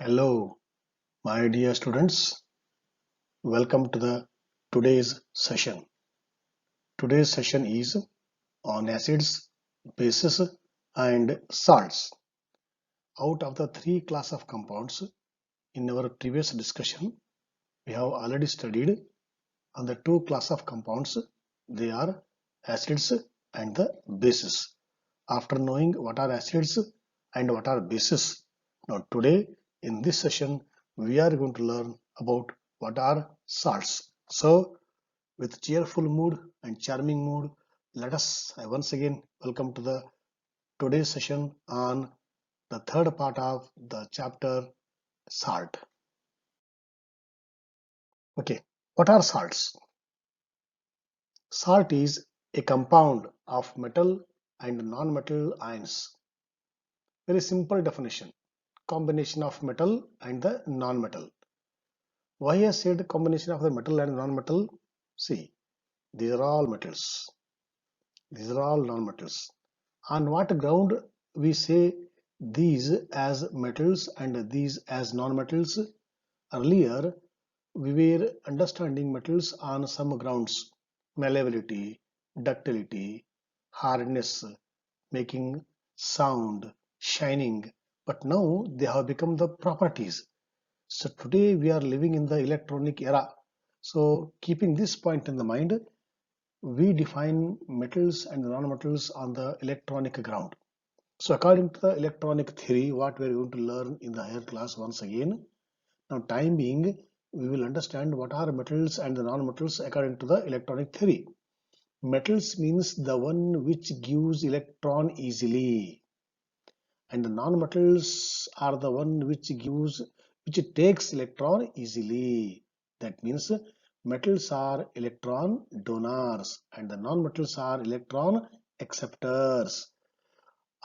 Hello, my dear students. Welcome to the today's session. Today's session is on acids, bases, and salts. Out of the three class of compounds in our previous discussion, we have already studied on the two class of compounds. They are acids and the bases. After knowing what are acids and what are bases, now today in this session we are going to learn about what are salts. So with cheerful mood and charming mood, let us once again welcome to the today's session on the third part of the chapter salt. Okay, what are salts? Salt is a compound of metal and non-metal ions. Very simple definition. Combination of metal and the non-metal. Why I said combination of the metal and non-metal? See, these are all metals. These are all non-metals. On what ground we say these as metals and these as non-metals? Earlier, we were understanding metals on some grounds: malleability, ductility, hardness, making sound, shining. But now they have become the properties. So today we are living in the electronic era. So keeping this point in the mind, we define metals and non-metals on the electronic ground. So according to the electronic theory, what we are going to learn in the higher class once again. Now time being, we will understand what are metals and the non-metals according to the electronic theory. Metals means the one which gives electron easily, and the non-metals are the one which takes electron easily. That means metals are electron donors and the non-metals are electron acceptors.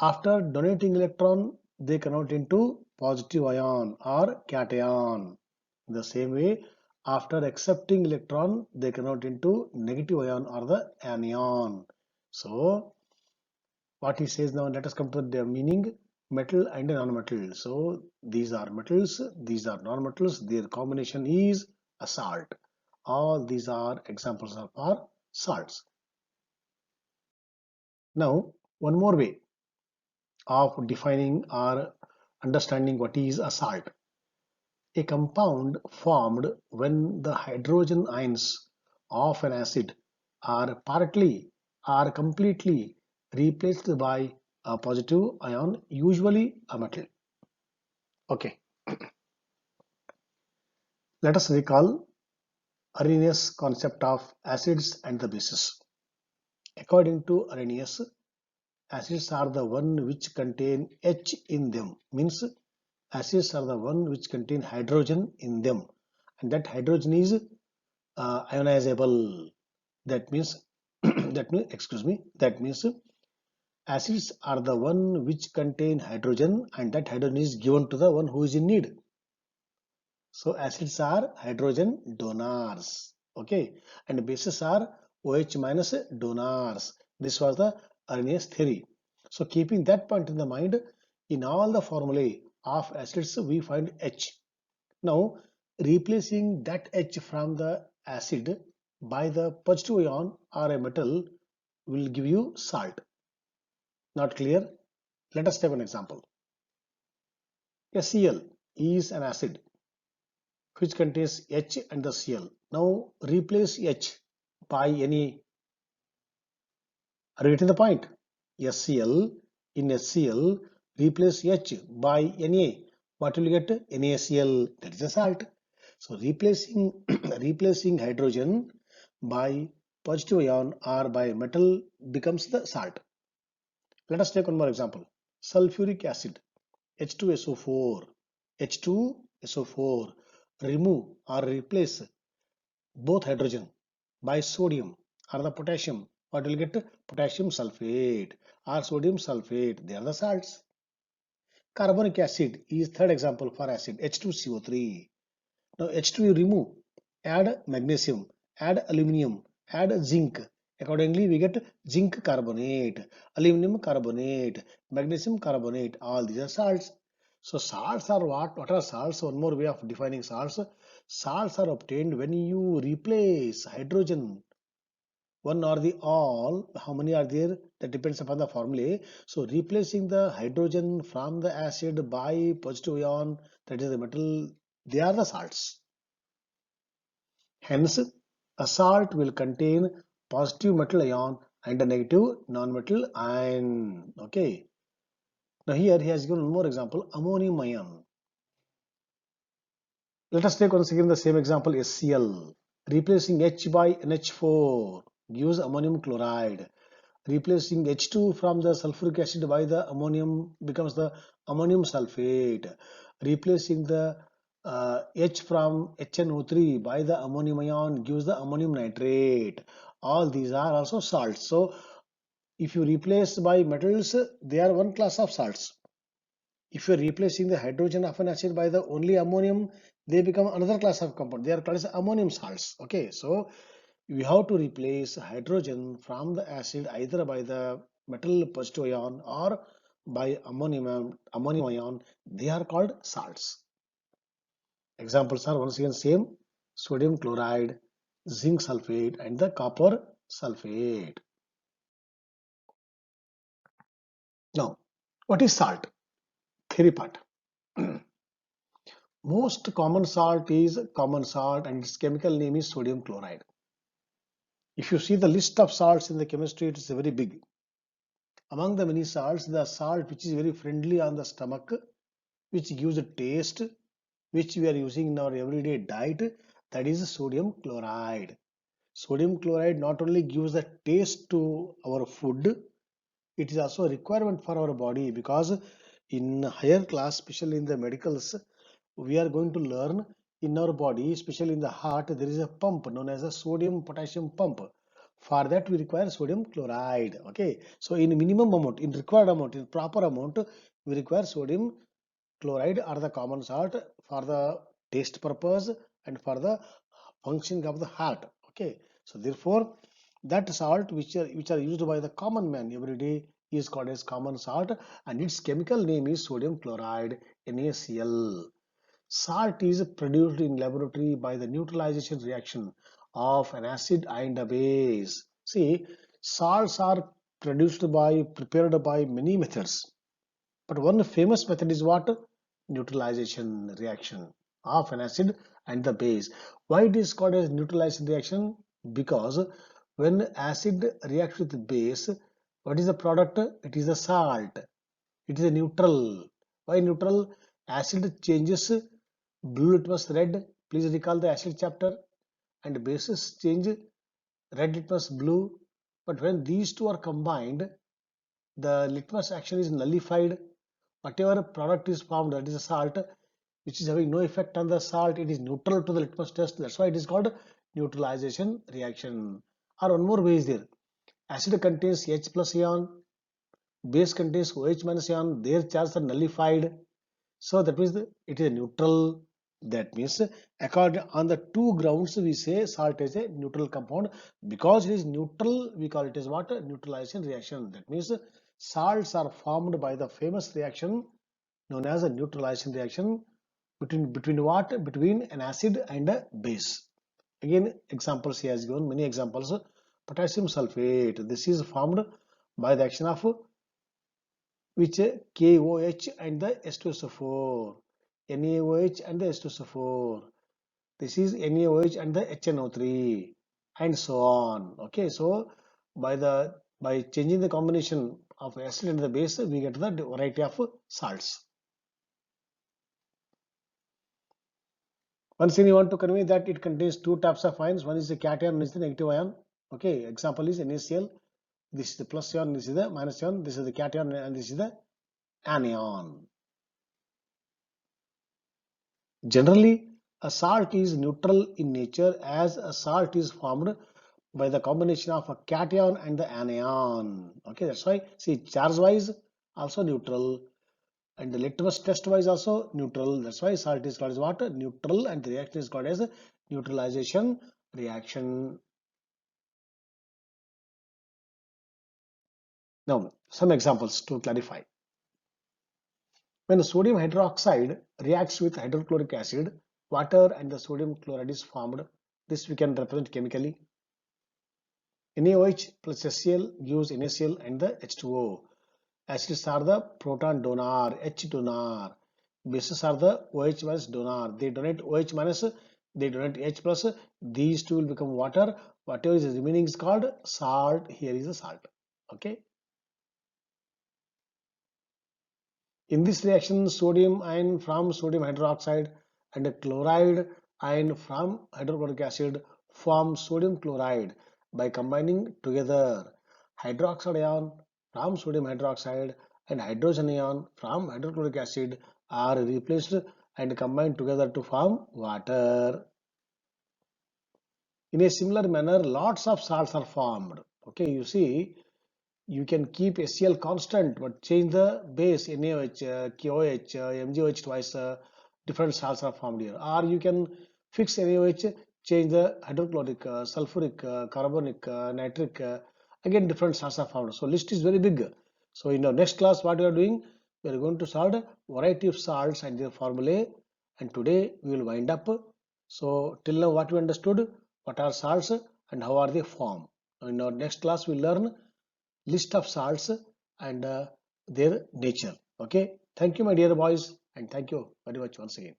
After donating electron, they convert into positive ion or cation. In the same way, after accepting electron, they convert into negative ion or the anion. So what he says now, let us come to the meaning: metal and non-metal. So these are metals, these are non-metals, their combination is a salt. All these are examples of our salts. Now one more way of defining or understanding what is a salt: a compound formed when the hydrogen ions of an acid are partly or completely replaced by a positive ion, usually a metal. Okay, let us recall Arrhenius' concept of acids and the bases. According to Arrhenius, acids are the one which contain H in them, means acids are the one which contain hydrogen in them, and that hydrogen is ionizable. That means that means acids are the one which contain hydrogen, and that hydrogen is given to the one who is in need. So acids are hydrogen donors. Okay, and bases are OH minus donors. This was the Arrhenius theory. So keeping that point in the mind, in all the formulae of acids we find H. Now replacing that H from the acid by the positive ion or a metal will give you salt. Not clear? Let us take an example. HCl is an acid which contains H and the Cl. Now replace H by any. Are you getting the point? HCl, in HCl replace H by Na. What will you get? NaCl. That is a salt. So replacing replacing hydrogen by positive ion or by metal becomes the salt. Let us take one more example. Sulfuric acid, H2SO4. H2SO4. Remove or replace both hydrogen by sodium or the potassium. What will get? Potassium sulfate or sodium sulfate. They are the salts. Carbonic acid is third example for acid, H2CO3. Now H2 you remove, add magnesium, add aluminium, add zinc. Accordingly we get zinc carbonate, aluminum carbonate, magnesium carbonate. All these are salts. So salts are what? What are salts? One more way of defining salts. Salts are obtained when you replace hydrogen, one or the all. How many are there? That depends upon the formula. So replacing the hydrogen from the acid by positive ion, that is the metal, they are the salts. Hence, a salt will contain positive metal ion and a negative non-metal ion. Okay. Now here he has given one more example, ammonium ion. Let us take once again the same example, HCl. Replacing H by NH4 gives ammonium chloride. Replacing H2 from the sulfuric acid by the ammonium becomes the ammonium sulfate. Replacing the H from HNO3 by the ammonium ion gives the ammonium nitrate. All these are also salts. So if you replace by metals, they are one class of salts. If you are replacing the hydrogen of an acid by the only ammonium, they become another class of compound. They are called as ammonium salts. Okay, so we have to replace hydrogen from the acid either by the metal positive ion or by ammonium ion. They are called salts. Examples are once again same: sodium chloride, zinc sulfate, and the copper sulfate. Now, what is salt? Theory part. Most common salt is common salt and its chemical name is sodium chloride. If you see the list of salts in the chemistry, it is very big. Among the many salts, the salt which is very friendly on the stomach, which gives a taste, which we are using in our everyday diet, that is sodium chloride. Sodium chloride not only gives the taste to our food, it is also a requirement for our body, because in higher class, especially in the medicals, we are going to learn in our body, especially in the heart, there is a pump known as a sodium potassium pump. For that we require sodium chloride. Okay, so in minimum amount, in required amount, in proper amount, we require sodium chloride or the common salt for the taste purpose and for the functioning of the heart. Okay, so therefore that salt which are used by the common man every day is called as common salt, and its chemical name is sodium chloride, NaCl. Salt is produced in laboratory by the neutralization reaction of an acid and a base. See, salts are prepared by many methods, but one famous method is what? Neutralization reaction of an acid and the base. Why it is called as neutralization reaction? Because when acid reacts with base, what is the product? It is a salt. It is a neutral. Why neutral? Acid changes blue litmus red. Please recall the acid chapter. And bases change red litmus blue. But when these two are combined, the litmus action is nullified. Whatever product is formed, that is a salt, which is having no effect on the salt, it is neutral to the litmus test. That's why it is called neutralization reaction. Or one more way is there. Acid contains H plus ion, base contains OH minus ion, their charges are nullified. So that means it is a neutral. That means according on the two grounds we say salt is a neutral compound. Because it is neutral, we call it as what? Neutralization reaction. That means salts are formed by the famous reaction known as a neutralization reaction between what? Between an acid and a base. Again, examples he has given many examples. Potassium sulfate. This is formed by the action of which KOH and the H2SO4, NaOH and the H2SO4. This is NaOH and the HNO3, and so on. Okay, so by changing the combination of acid and the base, we get the variety of salts. Once again, you want to convey that it contains two types of ions. One is the cation, one is the negative ion. Okay, example is NaCl. This is the plus ion, this is the minus ion, this is the cation, and this is the anion. Generally, a salt is neutral in nature, as a salt is formed by the combination of a cation and the anion. Okay, that's why, see, charge wise also neutral, and the litmus test wise also neutral. That's why salt is called as what? Neutral, and the reaction is called as a neutralization reaction. Now, some examples to clarify. When sodium hydroxide reacts with hydrochloric acid, water and the sodium chloride is formed. This we can represent chemically. NaOH plus HCl gives NaCl and the H2O. Acids are the proton donor, H donor. Bases are the OH minus donor. They donate OH minus, they donate H plus. These two will become water. Whatever is remaining is called salt. Here is the salt. Okay. In this reaction, sodium ion from sodium hydroxide and a chloride ion from hydrochloric acid form sodium chloride by combining together. Hydroxide ion from sodium hydroxide and hydrogen ion from hydrochloric acid are replaced and combined together to form water. In a similar manner, lots of salts are formed. Okay, you see, you can keep HCl constant but change the base NaOH, KOH, MgOH twice. Different salts are formed here. Or you can fix NaOH, change the hydrochloric, sulfuric, carbonic, nitric. Again, different salts are formed. So list is very big. So in our next class, what we are doing, we are going to solve a variety of salts and their formulae. And today we will wind up. So till now, what we understood, what are salts and how are they formed. In our next class, we learn list of salts and their nature. Okay, thank you my dear boys, and thank you very much once again.